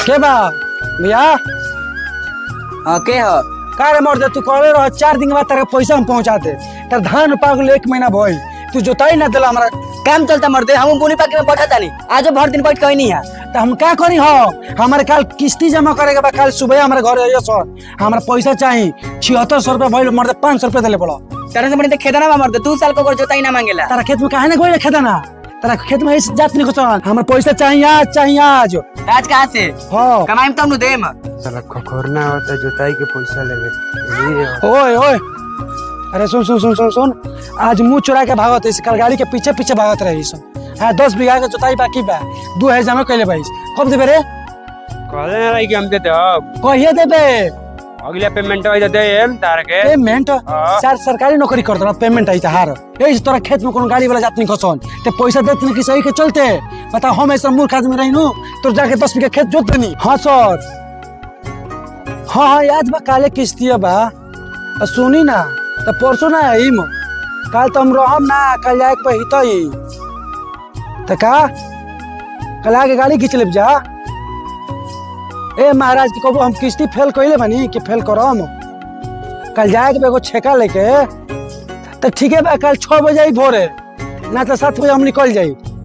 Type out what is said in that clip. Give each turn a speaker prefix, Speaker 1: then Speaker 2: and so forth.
Speaker 1: के बा भैया?
Speaker 2: हाँ के हो?
Speaker 1: का रे मर्द, तू कहले रह 4 दिन के बाद तेरे पैसा हम पहुंचा दे। तेरे धान पागल 1 महीना भइल, तू जोताई ना दिला हमरा।
Speaker 2: काम चलता मर्दे, हम बोनी पाके में बैठा तानी। आज भर दिन बैठ कहीं नहीं है
Speaker 1: तो हम क्या करी हो? हमारे कल किस्ती जमा करेगा बा, कल सुबह हमारे घर आइए सर। हमारा पैसा चाहिए 7600 रुपया भइल, मर्द 500 रुपया दिले पड़ो।
Speaker 2: तेरे से बड़ी खेदा ना मर्दे, 2 साल को जोताई ना मांगेला।
Speaker 1: तारा खेत में काहे ना कोई खेता ना? तारा खेत में इस जात नहीं कुछ। हमारा पैसा चाहिए आज, चाहिए आज।
Speaker 2: आज कहाँ से
Speaker 1: हाँ
Speaker 2: कमाई तब नु देम।
Speaker 3: साला खखोरना होता जोताई के पैसा लेवे।
Speaker 1: ओए ओए, अरे सुन सुन सुन सुन सुन, आज मुंह चुरा के भागत है, कल गाड़ी के पीछे पीछे भागत रही सुन। हाँ 10 बीघा के जोताई बाकी बा, 2000 जमा कैले भाई। कब देबे रे?
Speaker 3: कहले ना रही कि हम देते अब
Speaker 1: कहिए देबे?
Speaker 3: अगला पेमेंट हो जाते हम तार के
Speaker 1: पेमेंट सर सरकारी नौकरी करत ना, पेमेंट आई हार ए तोरा खेत में कोनो गाड़ी वाला जात नहीं खसन ते पैसा देत नहीं कि सही के चलते। बता हम ऐसा मूर्ख आदमी रहिनु तो जाके 10 बीघा खेत जोत देनी। हां सर, हां हां याद बा, काले किस्ती बा। सुनी ना तो परसों ना आइम, कल तो हम रहम ना, कल जाए के पहितई त का कल आके गाड़ी खींच लेब जा। ए महाराज की कबो हम किस्ती फेल कइले बानी कि फेल करम? कल जाए के एगो छेका लेके तो ठीक है बा, कल 6 बजे भोरे ना तो 7 बजे हम निकल जाई।